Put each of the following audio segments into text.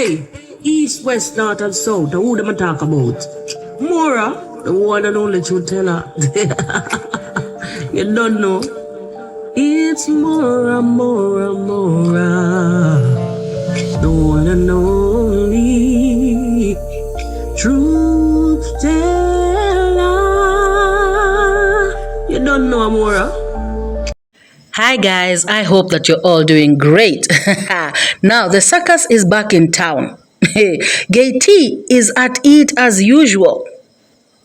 Hey, east, west, north, and south. Who them a talk about? MORAA, the one and only truth teller. You don't know. It's MORAA, MORAA, MORAA. The one and only truth teller. You don't know MORAA. Hi guys, I hope that you're all doing great. Now the circus is back in town. 𝐷𝐿 is at it as usual.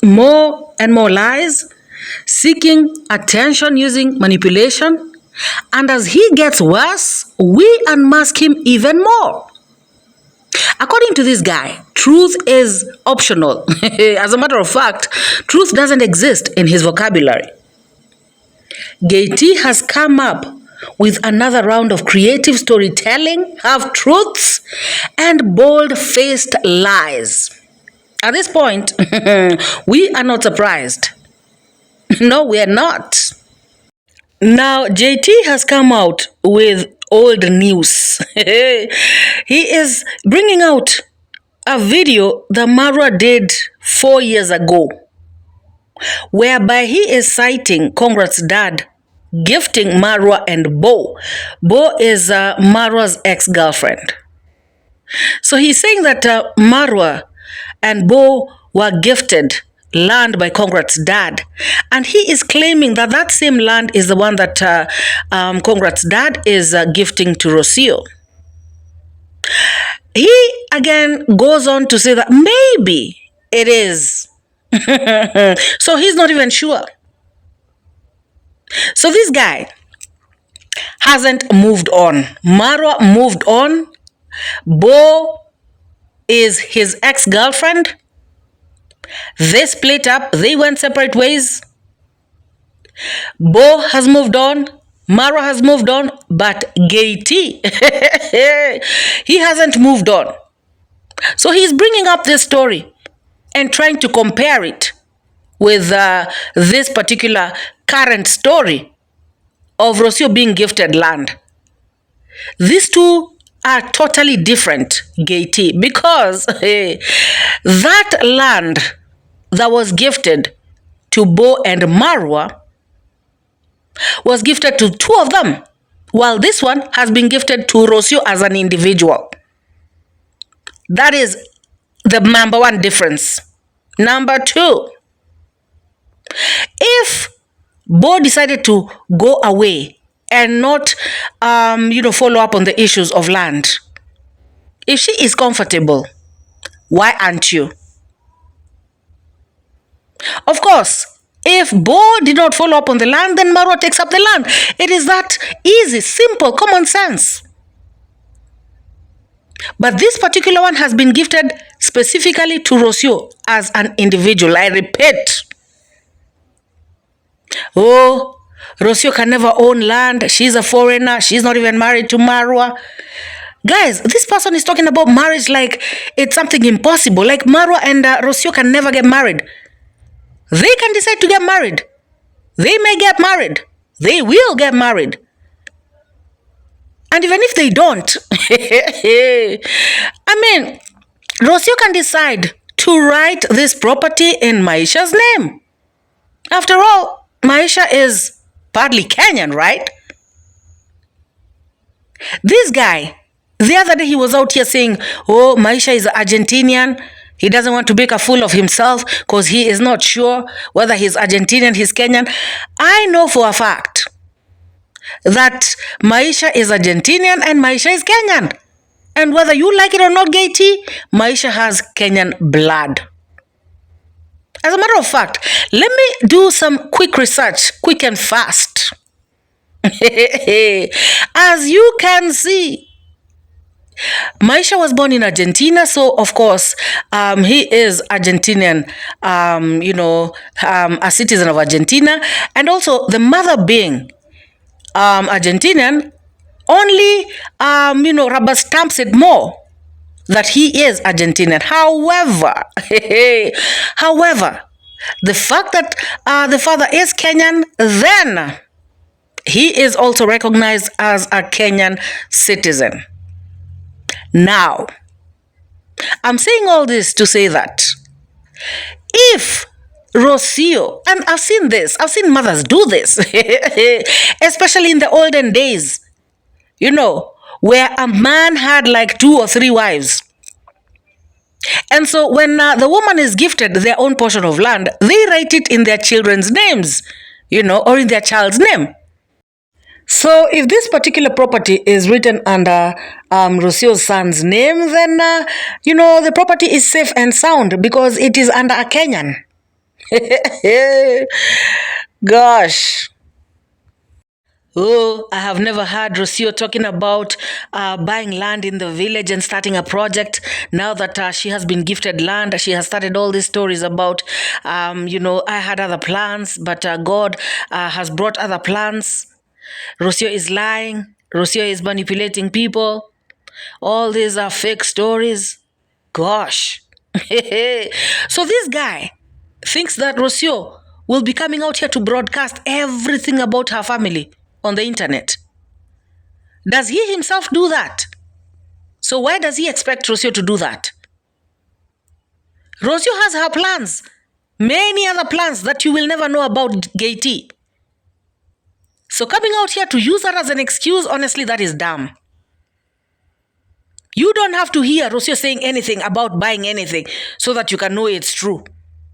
More and more lies, seeking attention using manipulation, and as he gets worse, we unmask him even more. According to this guy, truth is optional. As a matter of fact, truth doesn't exist in his vocabulary. 𝐷𝐿 has come up with another round of creative storytelling, half-truths, and bold-faced lies. At this point, we are not surprised. No, we are not. Now, 𝐷𝐿 has come out with old news. He is bringing out a video that Marwa did 4 years ago, whereby he is citing Congrats' dad gifting Marwa and Bo. Bo is Marwa's ex-girlfriend. So he's saying that Marwa and Bo were gifted land by Congrats' dad, and he is claiming that that same land is the one that Congrats' dad is gifting to Rocio. He again goes on to say that maybe it is. So he's not even sure. So this guy hasn't moved on. Marwa moved on. Bo is his ex-girlfriend. They split up. They went separate ways. Bo has moved on. Marwa has moved on. But 𝐷𝐿, he hasn't moved on. So he's bringing up this story and trying to compare it with this particular current story of Rocio being gifted land. These two are totally different, 𝐷𝐿, because that land that was gifted to Bo and Marwa was gifted to two of them, while this one has been gifted to Rocio as an individual. That is the number one difference. Number two, if Bo decided to go away and not, follow up on the issues of land, if she is comfortable, why aren't you? Of course, if Bo did not follow up on the land, then Marwa takes up the land. It is that easy, simple, common sense. But this particular one has been gifted specifically to Rocio as an individual. I repeat. Oh, Rocio can never own land. She's a foreigner. She's not even married to Marwa. Guys, this person is talking about marriage like it's something impossible. Like Marwa and Rocio can never get married. They can decide to get married. They may get married. They will get married. And even if they don't, Rocio can decide to write this property in Maisha's name. After all, Maisha is partly Kenyan, right? This guy, the other day he was out here saying, oh, Maisha is Argentinian. He doesn't want to make a fool of himself because he is not sure whether he's Argentinian, he's Kenyan. I know for a fact that Maisha is Argentinian and Maisha is Kenyan. And whether you like it or not, 𝐷𝐿, Maisha has Kenyan blood. As a matter of fact, let me do some quick research, quick and fast. As you can see, Maisha was born in Argentina, so of course, he is Argentinian, a citizen of Argentina, and also the mother being Argentinian only, rubber stamps it more that he is Argentinian. However, the fact that the father is Kenyan, then he is also recognized as a Kenyan citizen. Now, I'm saying all this to say that if Rocio, and I've seen this, I've seen mothers do this, especially in the olden days, where a man had like 2 or 3 wives. And so when the woman is gifted their own portion of land, they write it in their children's names, or in their child's name. So if this particular property is written under Rocio's son's name, then, the property is safe and sound because it is under a Kenyan. Gosh. Oh, I have never heard Rocio talking about buying land in the village and starting a project. Now that she has been gifted land, she has started all these stories about, I had other plans, but God has brought other plans. Rocio is lying. Rocio is manipulating people. All these are fake stories. Gosh. So this guy thinks that Rocio will be coming out here to broadcast everything about her family on the internet. Does he himself do that? So why does he expect Rocio to do that? Rocio has her plans. Many other plans that you will never know about 𝐷𝐿. So coming out here to use that as an excuse, honestly, that is dumb. You don't have to hear Rocio saying anything about buying anything so that you can know it's true.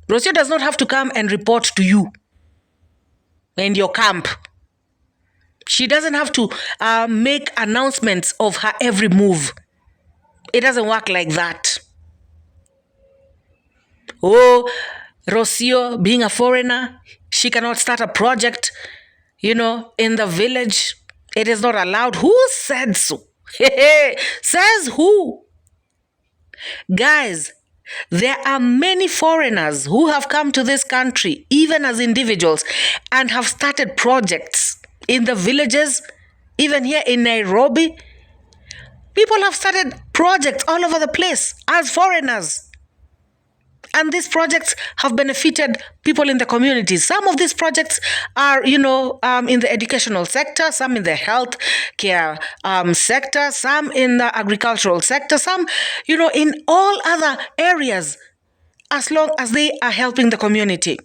Rocio does not have to come and report to you and your camp. She doesn't have to make announcements of her every move. It doesn't work like that. Oh, Rocio, being a foreigner, she cannot start a project, in the village. It is not allowed. Who said so? Says who? Guys, there are many foreigners who have come to this country, even as individuals, and have started projects in the villages, even here in Nairobi. People have started projects all over the place as foreigners. And these projects have benefited people in the community. Some of these projects are, in the educational sector, some in the health care sector, some in the agricultural sector, some, in all other areas, as long as they are helping the community.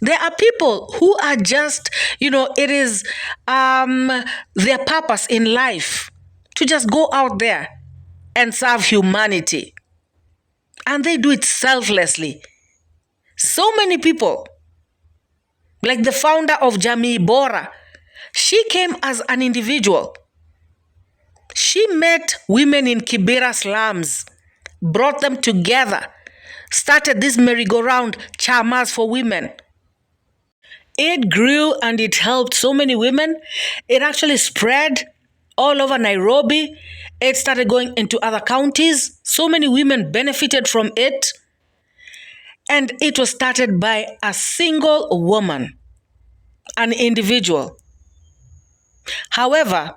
There are people who are just, it is their purpose in life to just go out there and serve humanity. And they do it selflessly. So many people, like the founder of Jamii Bora, she came as an individual. She met women in Kibera slums, brought them together, started this merry-go-round chamas for women. It grew and it helped so many women. It actually spread all over Nairobi. It started going into other counties. So many women benefited from it. And it was started by a single woman, an individual. However,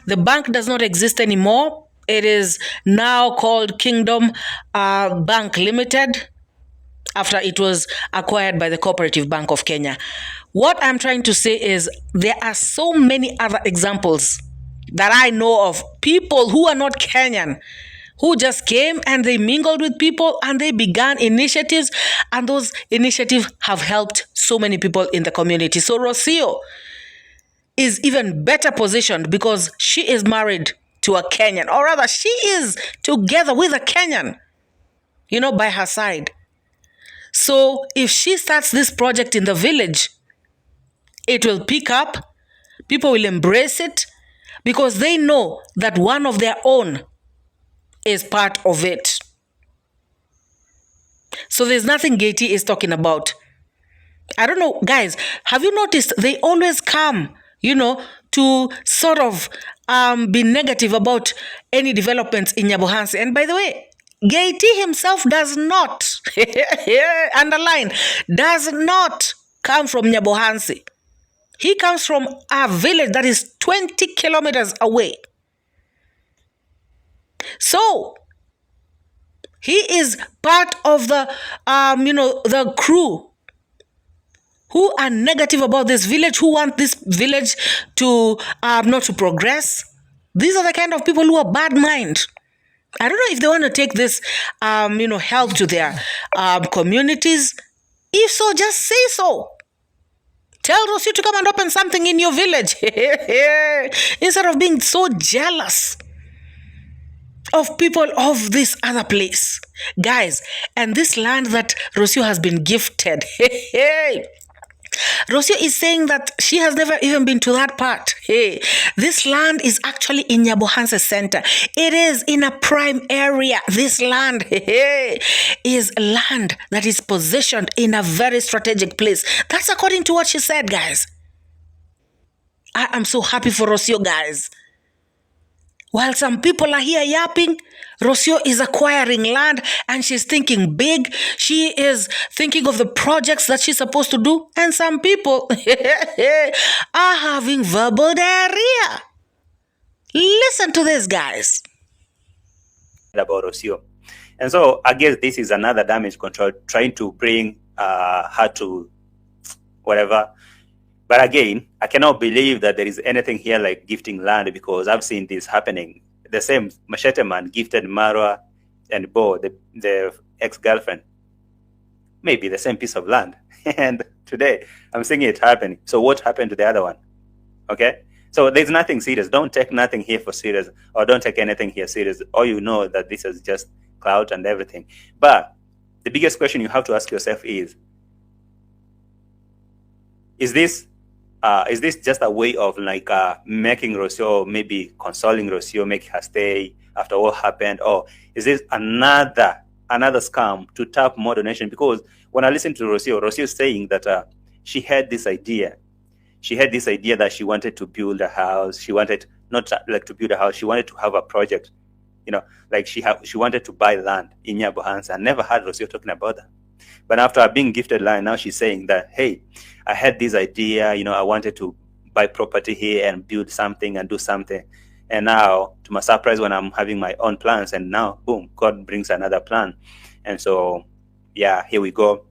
the bank does not exist anymore. It is now called Kingdom Bank Limited, after it was acquired by the Cooperative Bank of Kenya. What I'm trying to say is there are so many other examples that I know of, people who are not Kenyan, who just came and they mingled with people and they began initiatives, and those initiatives have helped so many people in the community. So Rocio is even better positioned because she is married to a Kenyan, or rather she is together with a Kenyan, by her side. So if she starts this project in the village, it will pick up, people will embrace it because they know that one of their own is part of it. So there's nothing 𝐷𝐿 is talking about. I don't know, guys, have you noticed they always come, to sort of be negative about any developments in Nyabohansi. And by the way, 𝐷𝐿 himself does not, underline, does not come from Nyabohansi. He comes from a village that is 20 kilometers away. So, he is part of the, the crew who are negative about this village, who want this village to not to progress. These are the kind of people who are bad mind. I don't know if they want to take this, help to their communities. If so, just say so. Tell Rocio to come and open something in your village. Instead of being so jealous of people of this other place. Guys, and this land that Rocio has been gifted. Rocio is saying that she has never even been to that part. Hey, this land is actually in 𝐵𝐵𝐻𝐶 center. It is in a prime area. This land is land that is positioned in a very strategic place. That's according to what she said, guys. I am so happy for Rocio, guys. While some people are here yapping, Rocio is acquiring land and she's thinking big. She is thinking of the projects that she's supposed to do. And some people are having verbal diarrhea. Listen to this, guys. About Rocio. And so I guess this is another damage control trying to bring her to whatever. But again, I cannot believe that there is anything here like gifting land, because I've seen this happening. The same Machete man gifted Marwa and Bo, the ex-girlfriend, maybe the same piece of land. And today I'm seeing it happening. So what happened to the other one? Okay? So there's nothing serious. Don't take nothing here for serious, or don't take anything here serious. Or you know that this is just clout and everything. But the biggest question you have to ask yourself is this just a way of like making Rocio, maybe consoling Rocio, make her stay after what happened? Or is this another scam to tap more donation? Because when I listen to Rocio is saying that she had this idea. She had this idea that she wanted to build a house. She wanted not like to build a house. She wanted to have a project. You know, like she wanted to buy land in 𝐵𝐵𝐻𝐶. I never heard Rocio talking about that. But after being gifted land, now she's saying that, hey, I had this idea, I wanted to buy property here and build something and do something. And now, to my surprise, when I'm having my own plans, and now, boom, God brings another plan. And so, yeah, here we go.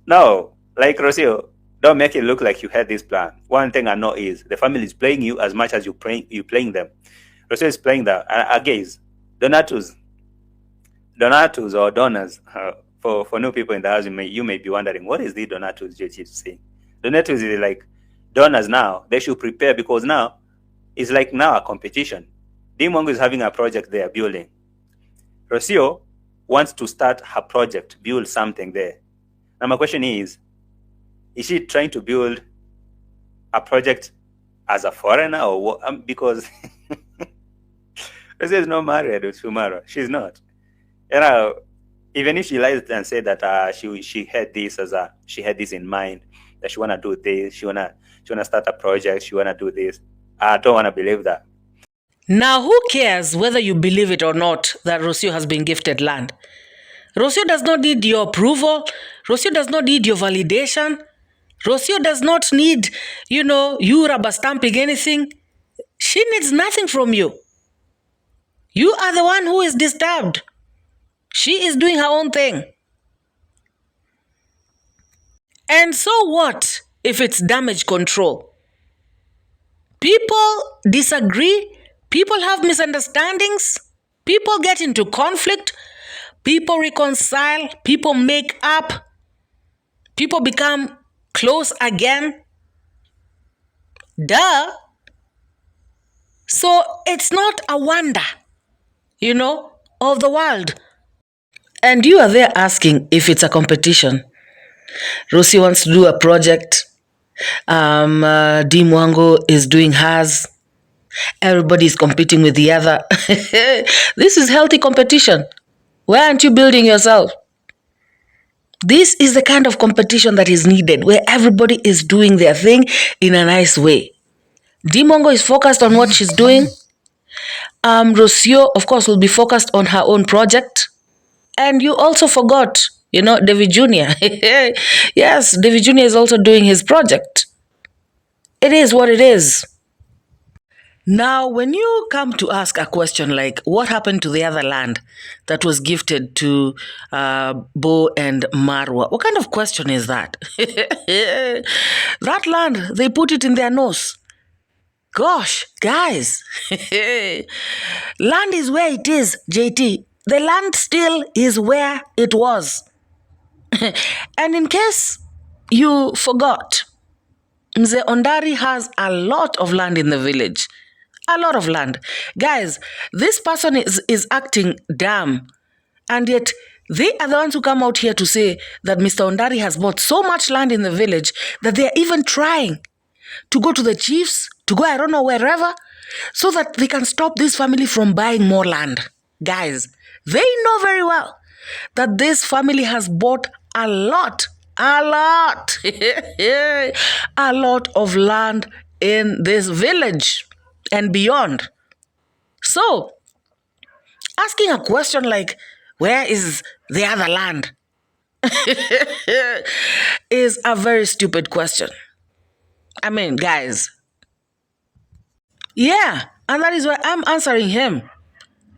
No, like Rocio, don't make it look like you had this plan. One thing I know is the family is playing you as much as you playing them. Rocio is playing that. Again, donatus or donors. For new people in the house, you may be wondering, what is the donatus JT saying? Donatus is like donors now. They should prepare, because now it's like now a competition. Debunking is having a project they are building. Rocio wants to start her project, build something there. Now my question is she trying to build a project as a foreigner or what? Because Rocio is not married to Marwa. She's not. Even if she lies and said that she had this she had this in mind, that she wanna do this, she wanna start a project, she wanna do this, I don't wanna believe that. Now, who cares whether you believe it or not that Rocio has been gifted land? Rocio does not need your approval. Rocio does not need your validation. Rocio does not need, you rubber stamping anything. She needs nothing from you. You are the one who is disturbed. She is doing her own thing. And so what if it's damage control? People disagree. People have misunderstandings. People get into conflict. People reconcile. People make up. People become close again. Duh. So it's not a wonder, of the world. And you are there asking if it's a competition. Rocio wants to do a project. Debunking is doing hers. Everybody is competing with the other. This is healthy competition. Why aren't you building yourself? This is the kind of competition that is needed, where everybody is doing their thing in a nice way. Debunking is focused on what she's doing. Rocio, of course, will be focused on her own project. And you also forgot, David Jr. Yes, David Jr. is also doing his project. It is what it is. Now, when you come to ask a question like, what happened to the other land that was gifted to Bo and Marwa? What kind of question is that? That land, they put it in their nose. Gosh, guys, land is where it is, JT. The land still is where it was. And in case you forgot, Mzee Ondari has a lot of land in the village. A lot of land. Guys, this person is acting dumb. And yet, they are the ones who come out here to say that Mr. Ondari has bought so much land in the village that they are even trying to go to the chiefs, to go I don't know wherever, so that they can stop this family from buying more land. Guys, they know very well that this family has bought a lot of land in this village and beyond. So, asking a question like, where is the other land? Is a very stupid question. I mean, guys. Yeah, and that is why I'm answering him.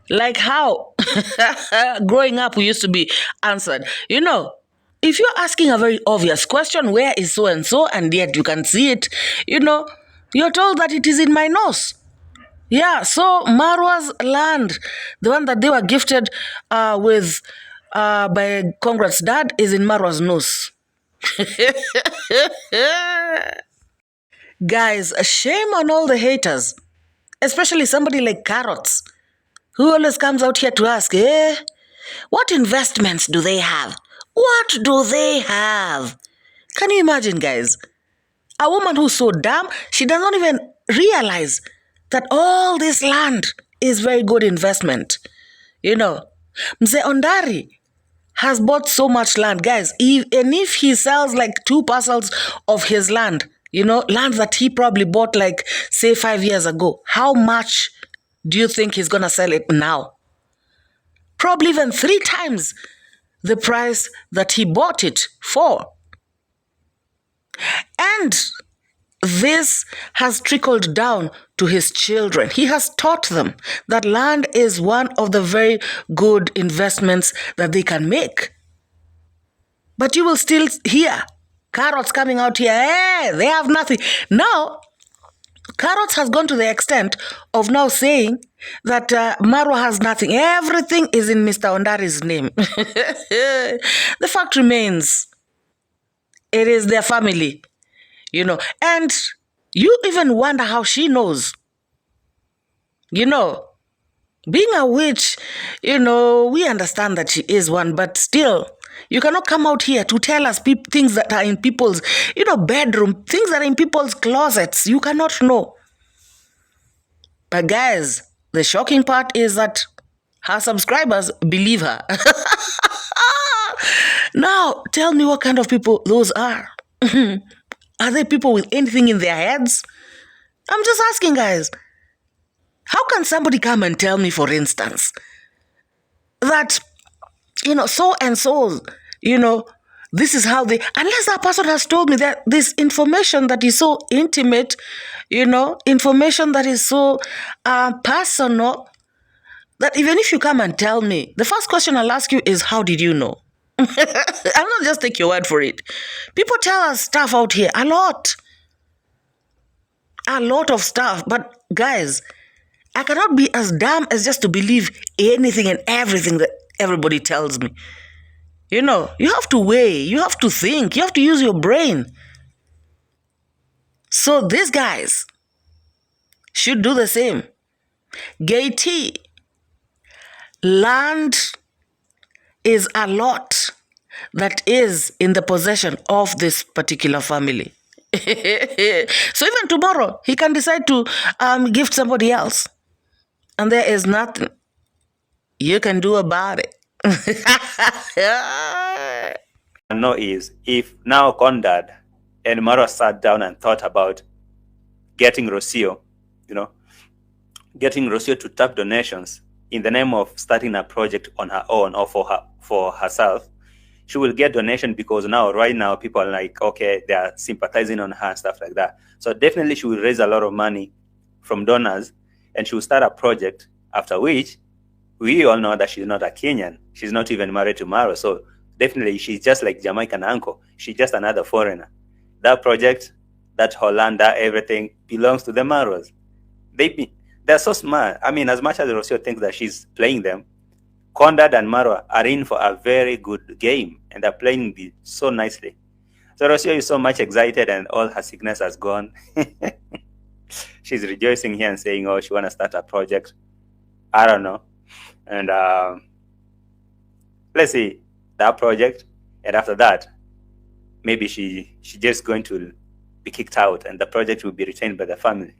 Like how growing up we used to be answered. You know, if you're asking a very obvious question, where is so-and-so, and yet you can see it, you know, you're told that it is in my nose. Yeah, so Marwa's land, the one that they were gifted with by Congrats' dad, is in Marwa's nose. Guys, shame on all the haters, especially somebody like Carrots, who always comes out here to ask, what investments do they have? What do they have? Can you imagine, guys? A woman who's so dumb, she does not even realize that all this land is very good investment. You know, Mzee Ondari has bought so much land, guys. And if he sells like 2 parcels of his land, you know, land that he probably bought like, say, 5 years ago, how much do you think he's going to sell it now? Probably even 3 times the price that he bought it for. And this has trickled down to his children. He has taught them that land is one of the very good investments that they can make. But you will still hear Carrots coming out here, they have nothing. Now, Carrots has gone to the extent of now saying that Marwa has nothing. Everything is in Mr. Ondari's name. The fact remains, it is their family, you know. And you even wonder how she knows. You know, being a witch, you know, we understand that she is one, but still, you cannot come out here to tell us things that are in people's, you know, bedroom, things that are in people's closets. You cannot know. But guys, the shocking part is that her subscribers believe her. Now, tell me what kind of people those are. Are they people with anything in their heads? I'm just asking, guys. How can somebody come and tell me, for instance, that, you know, so and so, you know, this is how they, unless that person has told me that this information that is so intimate, you know, information that is so personal, that even if you come and tell me, the first question I'll ask you is, how did you know? I'll not just take your word for it. People tell us stuff out here, a lot of stuff. But guys, I cannot be as dumb as just to believe anything and everything that everybody tells me. You know, you have to weigh, you have to think, you have to use your brain. So these guys should do the same. 𝐷𝐿, land is a lot that is in the possession of this particular family. So even tomorrow, he can decide to gift somebody else. And there is nothing you can do about it. know is, if now Condad and Marwa sat down and thought about getting Rocio, you know, getting Rocio to tap donations in the name of starting a project on her own or for herself, she will get donation because right now people are like, okay, they are sympathizing on her and stuff like that. So definitely she will raise a lot of money from donors and she will start a project, after which we all know that she's not a Kenyan. She's not even married to Marwa. So definitely she's just like Jamaican uncle. She's just another foreigner. That project, that Hollanda, everything belongs to the Marwas. They're so smart. I mean, as much as Rocio thinks that she's playing them, Conrad and Marwa are in for a very good game, and they're playing it so nicely. So Rocio is so much excited, and all her sickness has gone. She's rejoicing here and saying, "Oh, she want to start a project." I don't know, and let's see that project, and after that, maybe she just going to be kicked out, and the project will be retained by the family.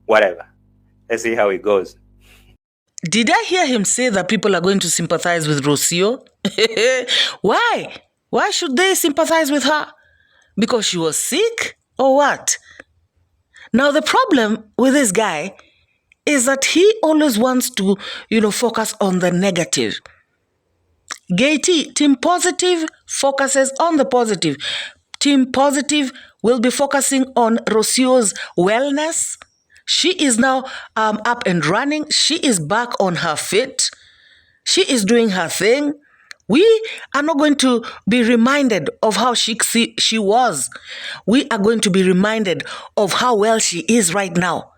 Whatever. Let's see how it goes. Did I hear him say that people are going to sympathize with Rocio? Why? Why should they sympathize with her? Because she was sick or what? Now, the problem with this guy is that he always wants to, focus on the negative. 𝐷𝐿, Team Positive focuses on the positive. Team Positive will be focusing on Rocio's wellness. She is now up and running. She is back on her feet. She is doing her thing. We are not going to be reminded of how sick she was. We are going to be reminded of how well she is right now.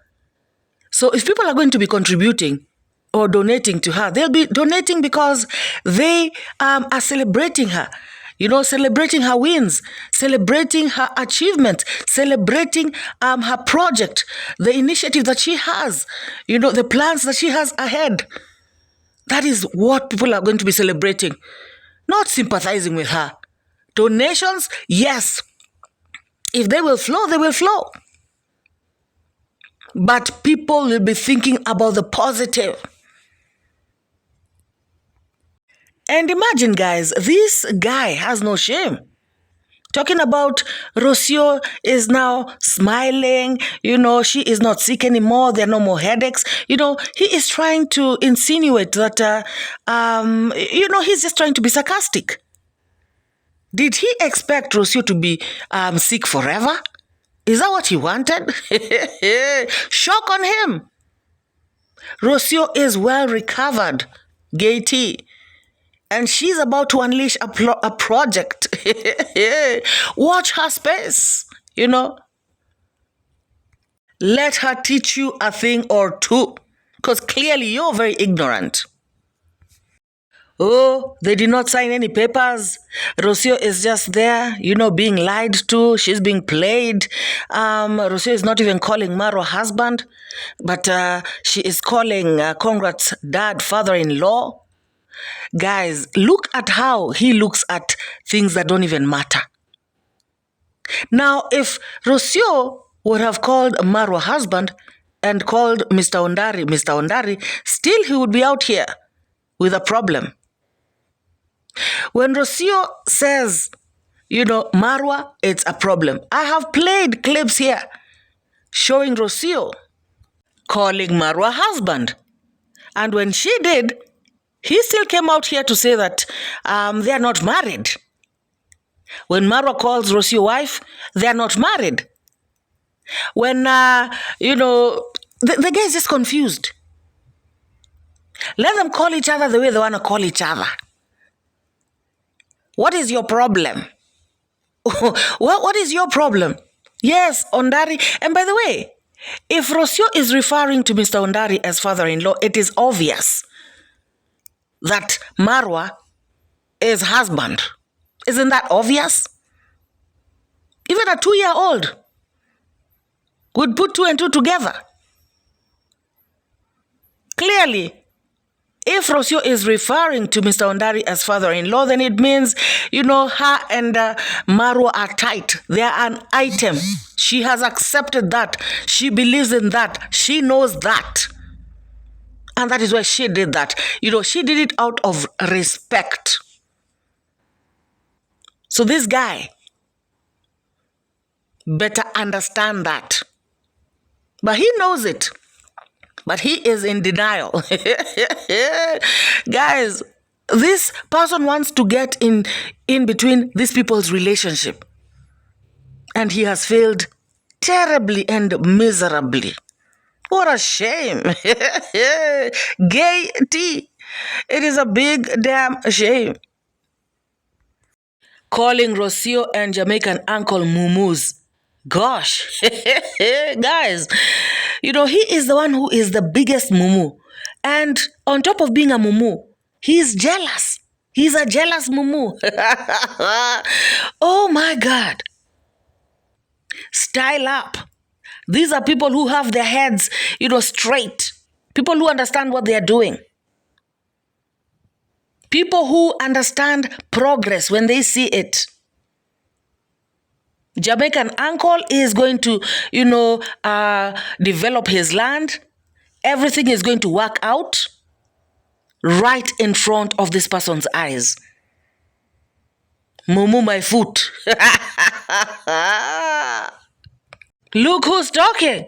So if people are going to be contributing or donating to her, they'll be donating because they are celebrating her. Celebrating her wins, celebrating her achievements, celebrating her project, the initiative that she has, the plans that she has ahead. That is what people are going to be celebrating, not sympathizing with her. Donations, yes. If they will flow, they will flow. But people will be thinking about the positive. And imagine, guys, this guy has no shame. Talking about Rocio is now smiling, she is not sick anymore, there are no more headaches. He is trying to insinuate that, he's just trying to be sarcastic. Did he expect Rocio to be sick forever? Is that what he wanted? Shock on him. Rocio is well recovered, 𝐷𝐿. And she's about to unleash a project. Watch her space, Let her teach you a thing or two, because clearly you're very ignorant. Oh, they did not sign any papers. Rocio is just there, being lied to. She's being played. Rocio is not even calling Marwa husband, but she is calling Conrad's dad father-in-law. Guys, look at how he looks at things that don't even matter. Now, if Rocio would have called Marwa husband and called Mr. Ondari, still he would be out here with a problem. When Rocio says, Marwa, it's a problem. I have played clips here showing Rocio calling Marwa husband. And when she did, he still came out here to say that they are not married. When Marwa calls Rocio wife, they are not married. When, the guy is just confused. Let them call each other the way they want to call each other. What is your problem? What is your problem? Yes, Ondari. And by the way, if Rocio is referring to Mr. Ondari as father-in-law, it is obvious that Marwa is husband. Isn't that obvious? Even a 2-year-old would put 2 and 2 together. Clearly, if Rocio is referring to Mr. Ondari as father-in-law, then it means, her and Marwa are tight. They are an item. She has accepted that. She believes in that. She knows that. And that is why she did that. She did it out of respect. So this guy better understand that. But he knows it. But he is in denial. Guys, this person wants to get in between these people's relationship. And he has failed terribly and miserably. What a shame. 𝐷𝐿. It is a big damn shame. Calling Rocio and Jamaican uncle Mumus Gosh, guys, he is the one who is the biggest mumu. And on top of being a mumu, he's jealous. He's a jealous mumu. Oh my God. Style up. These are people who have their heads, straight. People who understand what they are doing. People who understand progress when they see it. Jamaican uncle is going to, develop his land. Everything is going to work out right in front of this person's eyes. Mumu my foot. Look who's talking.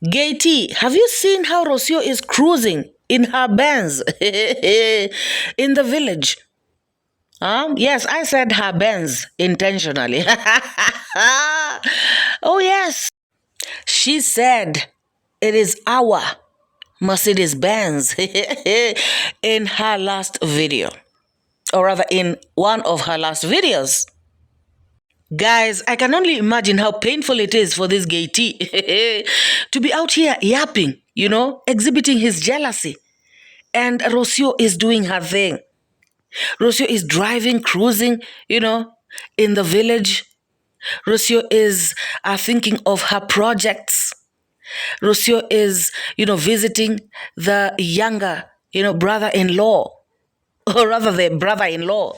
𝐷, have you seen how Rocio is cruising in her Benz in the village? Yes, I said her Benz intentionally. Oh, yes. She said it is our Mercedes Benz in her last video. Or rather, in one of her last videos. Guys, I can only imagine how painful it is for this 𝐷 to be out here yapping, exhibiting his jealousy. And Rocio is doing her thing. Rocio is driving, cruising, in the village. Rocio is thinking of her projects. Rocio is, visiting the younger, brother-in-law. Or rather the brother-in-law,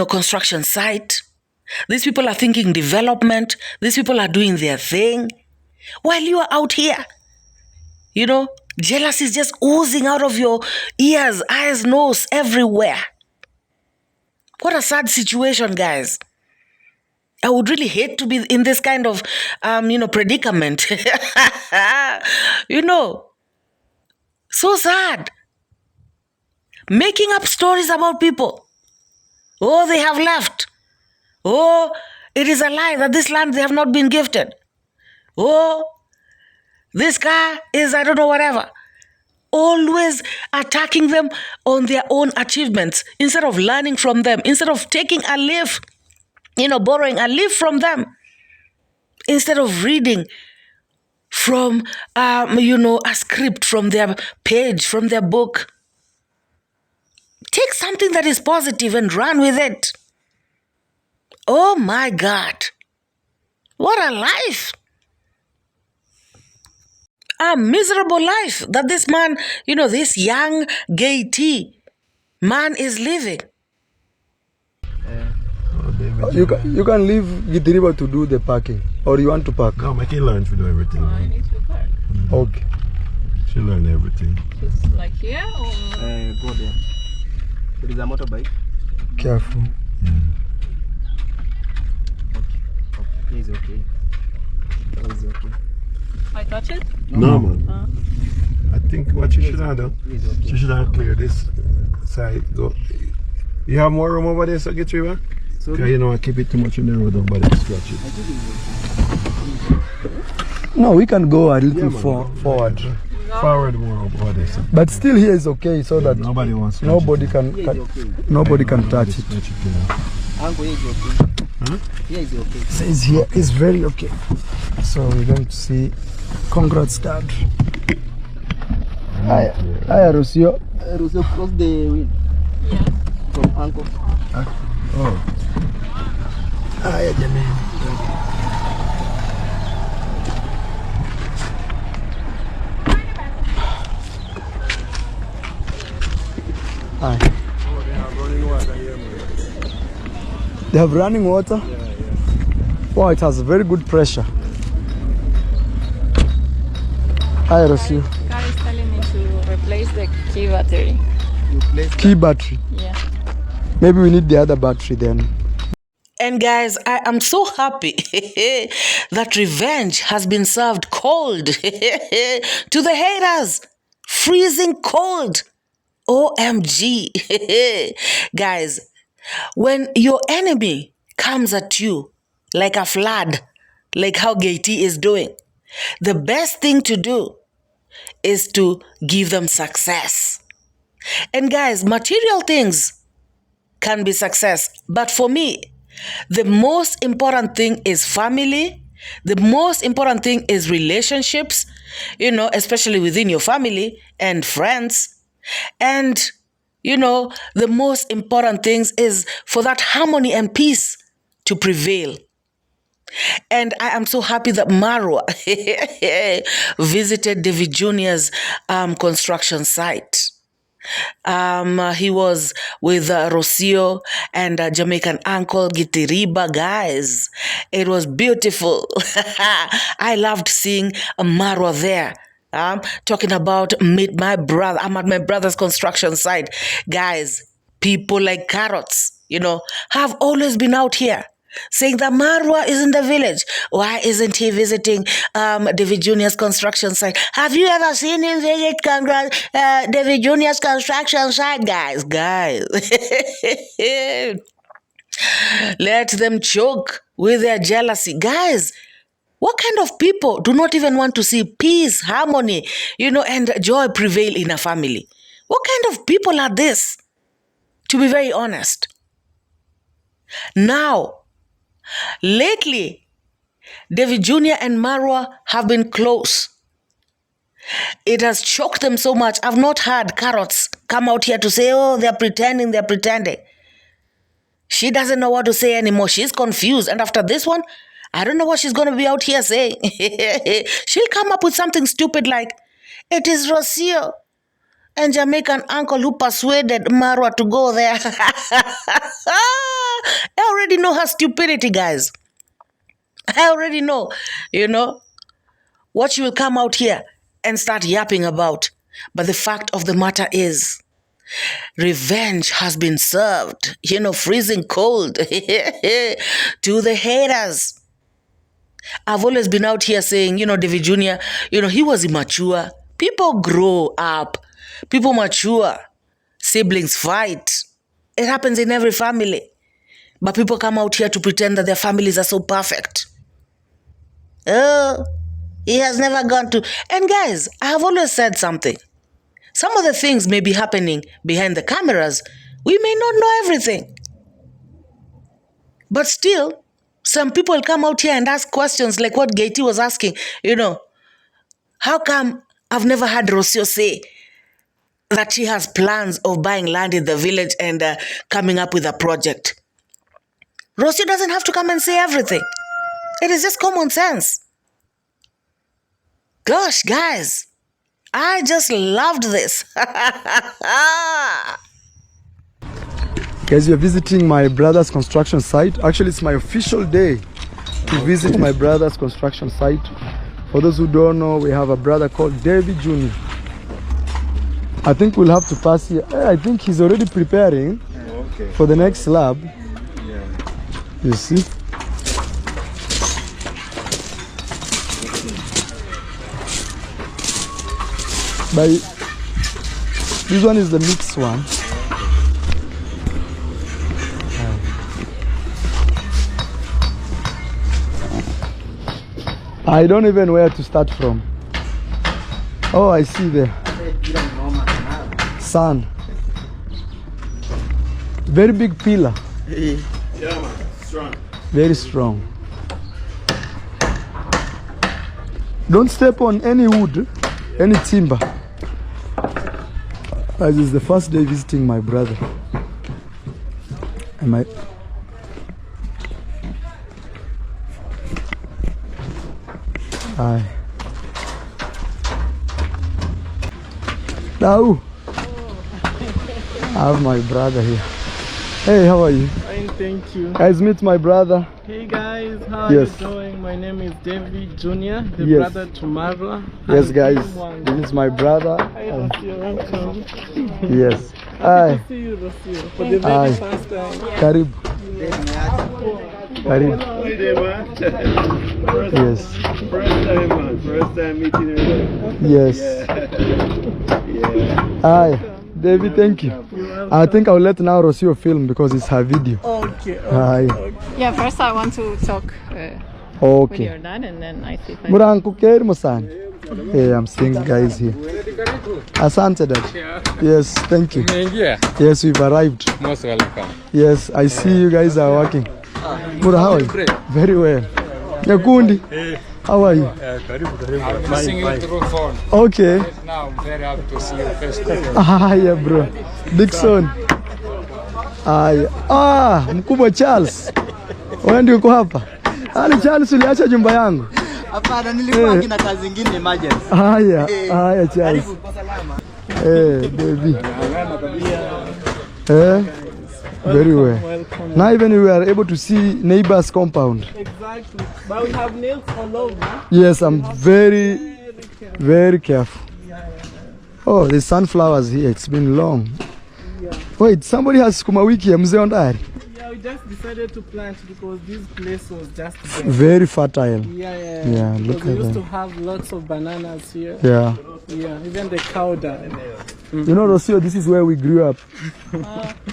construction site. These people are thinking development. These people are doing their thing. While you are out here, jealousy is just oozing out of your ears, eyes, nose, everywhere. What a sad situation, guys. I would really hate to be in this kind of, predicament. So sad. Making up stories about people. Oh, they have left. Oh, it is a lie that this land they have not been gifted. Oh, this car is, I don't know, whatever. Always attacking them on their own achievements instead of learning from them, instead of taking a leaf, borrowing a leaf from them, instead of reading from, a script from their page, from their book. Take something that is positive and run with it. Oh my God. What a life. A miserable life that this man, this young 𝐷 man is living. You can leave 𝐷 to do the parking, or you want to park? No, I can learn to do everything. I need to park. Okay. She learn everything. Just like here or? Go there. There is a motorbike. Careful. Okay. He's okay. He's okay. I touch it? No, man. I think what you should have done, Okay. she should have cleared this side. Go. You have more room over there, so get you, because I keep it too much in the road, but it's scratch it. No, we can go a little forward. Forward more over there, sir. But still here is okay, so that Nobody wants to nobody can touch it. Uncle, he's okay. Huh? Here is okay. Says here is very okay. So we're going to see. Congrats, Dad. Hi, Rocio. Rocio, cross the wind. Yeah. From Uncle. Oh. Hi, Jamie. Hi. They have running water? Wow, it has very good pressure. Hi, Rocio. Car is telling me to replace the key battery. Key battery. Yeah. Maybe we need the other battery then. And guys, I am so happy that revenge has been served cold to the haters. Freezing cold. OMG. Guys, when your enemy comes at you like a flood, like how 𝐷 is doing, the best thing to do is to give them success. And guys, material things can be success. But for me, The most important thing is family. The most important thing is relationships, especially within your family and friends. And, the most important things is for that harmony and peace to prevail. And I am so happy that Marwa visited David Jr.'s construction site. He was with Rocio and Jamaican uncle 𝐷𝐿𝐷, guys. It was beautiful. I loved seeing Marwa there. Talking about meet my brother. I'm at my brother's construction site. Guys, people like carrots, have always been out here saying that Marwa is in the village. Why isn't he visiting David Jr.'s construction site? Have you ever seen him visit David Jr.'s construction site, guys? Let them choke with their jealousy. Guys, what kind of people do not even want to see peace, harmony, and joy prevail in a family? What kind of people are this? To be very honest. Now, lately, David Jr. and Marwa have been close. It has choked them so much. I've not heard carrots come out here to say, oh, they're pretending. She doesn't know what to say anymore. She's confused. And after this one, I don't know what she's going to be out here saying. She'll come up with something stupid like, it is Rocio and Jamaican uncle who persuaded Marwa to go there. I already know her stupidity, guys. I already know, what she will come out here and start yapping about. But the fact of the matter is, revenge has been served, freezing cold to the haters. I've always been out here saying, David Jr., he was immature. People grow up. People mature. Siblings fight. It happens in every family. But people come out here to pretend that their families are so perfect. Oh, he has never gone to... And guys, I have always said something. Some of the things may be happening behind the cameras. We may not know everything. But still, some people come out here and ask questions like what 𝐷𝐿𝐷 was asking. How come I've never heard Rocio say that she has plans of buying land in the village and coming up with a project? Rocio doesn't have to come and say everything. It is just common sense. Gosh, guys, I just loved this. Guys, we are visiting my brother's construction site. Actually, it's my official day to visit my brother's construction site. For those who don't know, we have a brother called David Jr. I think we'll have to pass here. I think he's already preparing for the next slab. You see? This one is the mixed one. I don't even know where to start from. Oh, I see the sun. Very big pillar. Yeah, man. Strong. Very strong. Don't step on any wood, any timber. This is the first day visiting my brother. And my... Now, I have my brother here. Hey, how are you? Fine, thank you. Guys, meet my brother. Hey guys, how are you doing? My name is David Jr., the brother to Marwa. Yes, guys, this is my brother. Hi, Rocio, welcome. Yes. Happy to see you, Rocio, for the very first time. Karibu. Karibu. Yes. First time, man. First time meeting you. Yes. Hi, David, thank you. I think I'll let now Rocio film because it's her video. Okay. Hi. Yeah, first I want to talk with Okay. your dad and then I see if I... 𝐷𝐿𝐷. Hey, I'm seeing guys here. Asante, Dad. Yes, thank you. Yes, we've arrived. Most welcome. Yes, I see you guys are working. Mura, how are you? Very well. Nyakundi, how are you? Missing you through phone. Okay. Now I'm very happy to see you face to face. Yeah, bro. Dickson. Mkubwa Charles. Wewe ndio uko hapa? Charles, uliacha nyumba yangu? Hapana, nilikuwa na kazi nyingine emergency. Charles. Baby. Very well. Now even we are able to see neighbor's compound. Exactly. But we have nails all over. Yes, I'm very careful. Oh, there's sunflowers here. It's been long. Wait, somebody has sukuma wiki ya mzee Ondari. Yeah, we just decided to plant because this place was just there. Very fertile. Yeah, look at that. We used to have lots of bananas here. Yeah, even the cow died. You know, Rocio, this is where we grew up.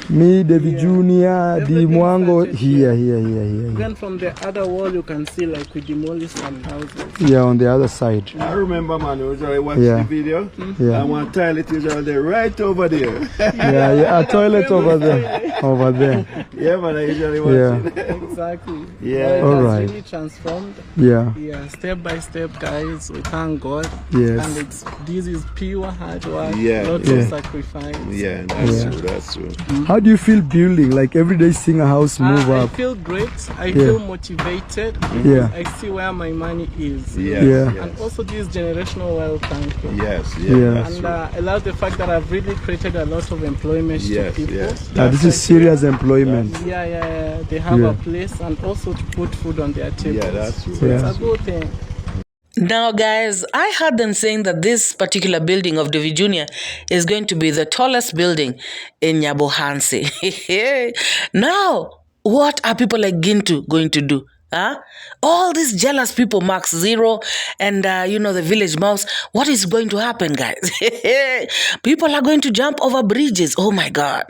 Me, David Jr., Di Mwango, here. Then from the other wall, you can see like we demolished some houses. Yeah, on the other side. I remember, man, I watched the video. Yeah. And one toilet is right over there. A toilet over there. Yeah, man, I usually watch it. Exactly. Yeah. All right. Really transformed. Yeah, step by step, guys. We thank God. Yes. And this is pure hard work. Yeah. Lots of sacrifice. Yeah, that's true. How do you feel building? Like every day seeing a house move up? I feel great. I feel motivated. Yeah. I see where my money is. Yes. And also this generational wealth thinking. Yes. Yeah. And I love the fact that I've really created a lot of employment to people. This is serious employment. Yeah. They have a place and also to put food on their tables. Yeah, that's true. So it's a good thing. Now, guys, I heard them saying that this particular building of David Jr. is going to be the tallest building in Nyabohansi. Now, what are people like Gintu going to do? All these jealous people, Max Zero and, the village mouse, what is going to happen, guys? People are going to jump over bridges. Oh, my God.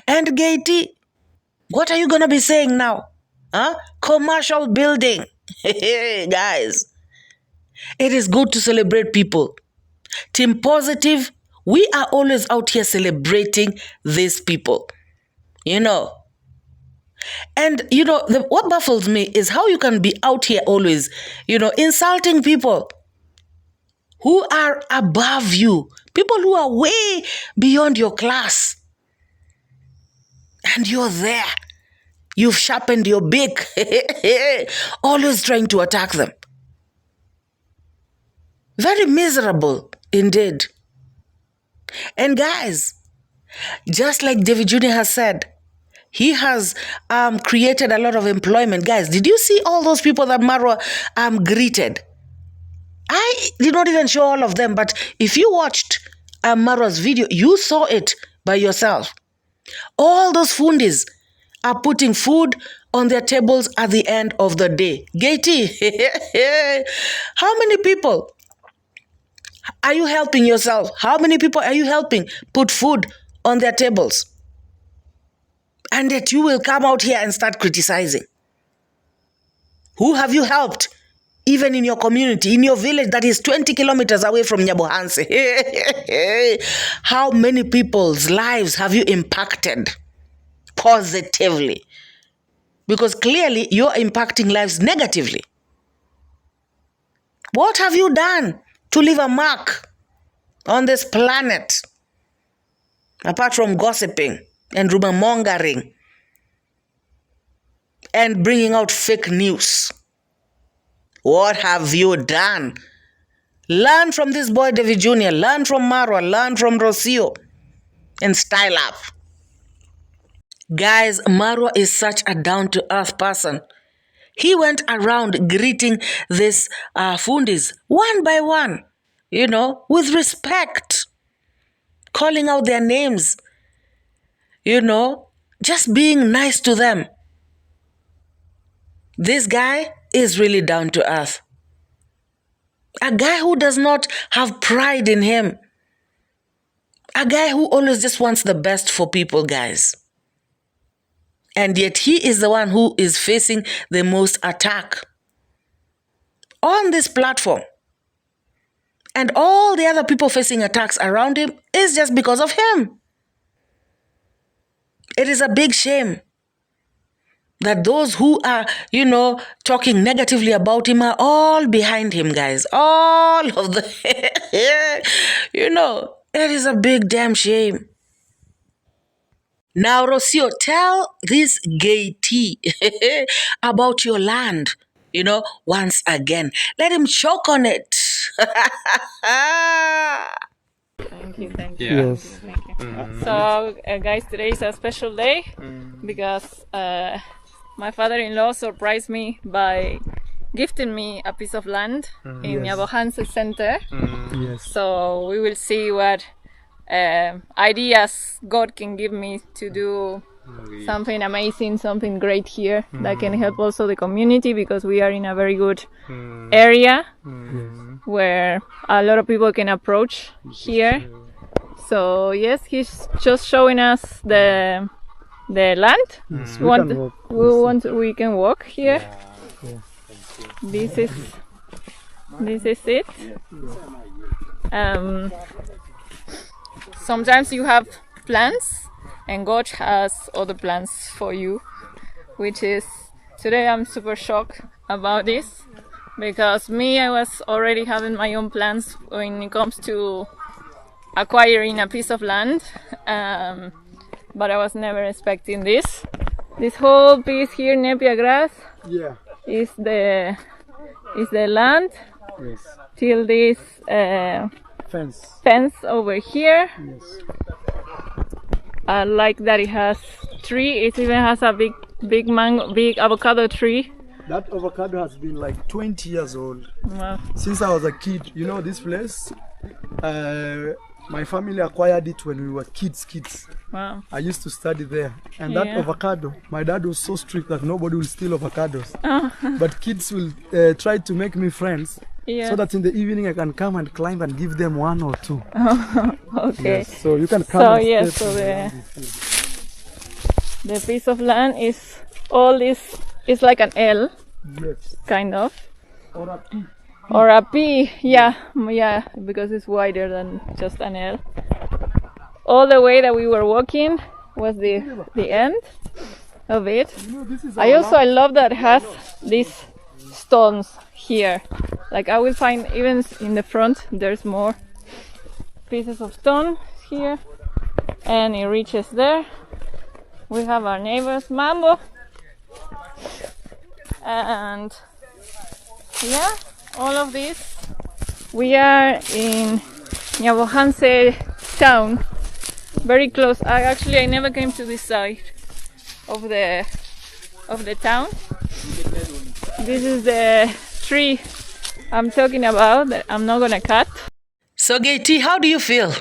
And Gaty, what are you going to be saying now? Commercial building. Guys, it is good to celebrate people. Team Positive, we are always out here celebrating these people. And, what baffles me is how you can be out here always, insulting people who are above you, people who are way beyond your class. And you're there. You've sharpened your beak, always trying to attack them. Very miserable indeed. And guys, just like David Jr. has said, he has created a lot of employment. Guys, did you see all those people that Marwa greeted? I did not even show all of them, but if you watched Marwa's video, you saw it by yourself. All those fundis are putting food on their tables at the end of the day. Gaty, how many people are you helping yourself? How many people are you helping put food on their tables? And yet you will come out here and start criticizing. Who have you helped? Even in your community, in your village that is 20 kilometers away from Nyabohansi. How many people's lives have you impacted positively? Because clearly you're impacting lives negatively. What have you done to leave a mark on this planet? Apart from gossiping and rumor mongering and bringing out fake news. What have you done? Learn from this boy David Jr., learn from Marwa, learn from Rocio, and style up. Guys, Marwa is such a down-to-earth person. He went around greeting these fundis one by one, with respect, calling out their names, just being nice to them. This guy is really down to earth. A guy who does not have pride in him. A guy who always just wants the best for people, guys. And yet he is the one who is facing the most attack on this platform. And all the other people facing attacks around him is just because of him. It is a big shame. that those who are, talking negatively about him are all behind him, guys. All of the, it is a big damn shame. Now, Rocio, tell this 𝐷𝐿 about your land, once again. Let him choke on it. Thank you, thank you. Yes. Thank you. So, guys, today is a special day because my father-in-law surprised me by gifting me a piece of land in 𝐵𝐷𝐃𝐒 Center. Yes. So we will see what ideas God can give me to do something amazing, something great here that can help also the community, because we are in a very good area where a lot of people can approach here. So yes, he's just showing us the land. We can walk here. This is it. Sometimes you have plans and God has other plans for you, which is today I'm super shocked about this, because I was already having my own plans when it comes to acquiring a piece of land, but I was never expecting this. This whole piece here, Nepia grass, is the land till this fence over here. I like that it has tree. It even has a big avocado tree. That avocado has been like 20 years old. Wow. Since I was a kid. This place, my family acquired it when we were kids. Wow. I used to study there. And that avocado, my dad was so strict that nobody will steal avocados. But kids will try to make me friends. So that in the evening I can come and climb and give them one or two. Okay. Yes, so you can come. So the piece of land is all this. It's like an L, kind of, or a P. Yeah, because it's wider than just an L. All the way that we were walking was the end of it. I love that it has these stones here. Like I will find even in the front there's more pieces of stone here, and it reaches there. We have our neighbors Mambo, and all of this. We are in 𝐵𝐷𝐃𝐒 town, very close. I never came to this side of the town. This is the tree I'm talking about that I'm not gonna cut. So 𝐷𝐿, how do you feel?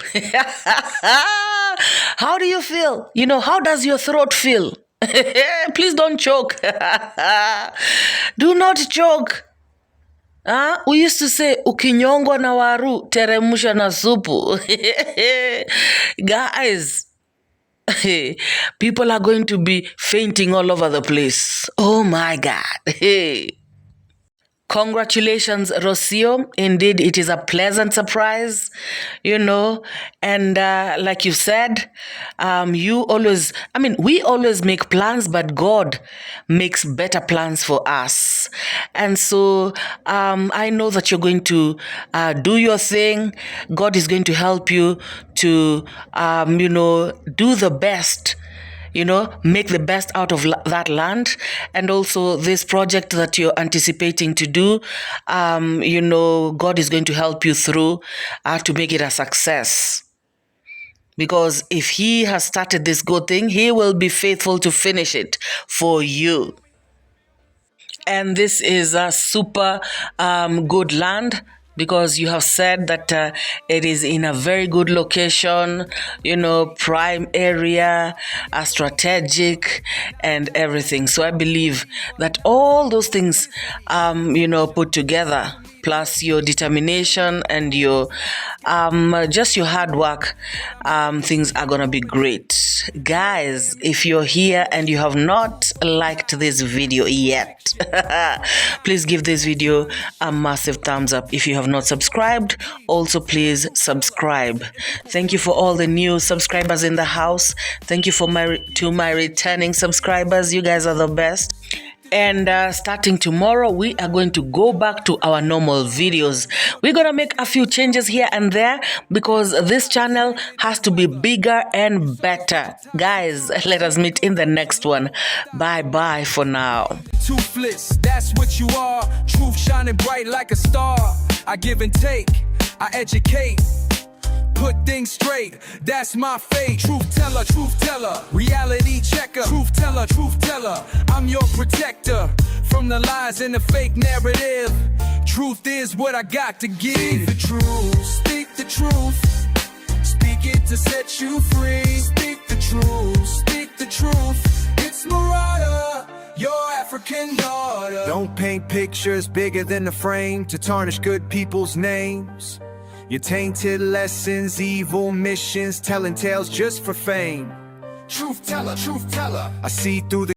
How do you feel? How does your throat feel? Please don't choke. Do not choke. We used to say, ukinyongwa na waru, teremsha na supu. Guys, people are going to be fainting all over the place. Oh my God. Congratulations, Rocio. Indeed, it is a pleasant surprise, and like you said, we always make plans, but God makes better plans for us. And so I know that you're going to do your thing. God is going to help you to, do the best. Make the best out of that land. And also this project that you're anticipating to do, God is going to help you through to make it a success. Because if He has started this good thing, He will be faithful to finish it for you. And this is a super good land, because you have said that it is in a very good location, prime area, strategic, and everything. So I believe that all those things, put together, plus your determination and your just your hard work, things are gonna be great. Guys, if you're here and you have not liked this video yet, please give this video a massive thumbs up. If you have not subscribed, also please subscribe. Thank you for all the new subscribers in the house. Thank you for my returning subscribers. You guys are the best. And starting tomorrow, we are going to go back to our normal videos. We're gonna make a few changes here and there because this channel has to be bigger and better. Guys, let us meet in the next one. Bye bye for now. Toothless, that's what you are. Truth shining bright like a star. I give and take, I educate, put things straight, that's my fate. Truth teller, reality checker. Truth teller, I'm your protector from the lies and the fake narrative. Truth is what I got to give. Speak the truth, speak the truth. Speak it to set you free. Speak the truth, speak the truth. It's MORAA, your African daughter. Don't paint pictures bigger than the frame to tarnish good people's names. Your tainted lessons, evil missions, telling tales just for fame. Truth teller, I see through the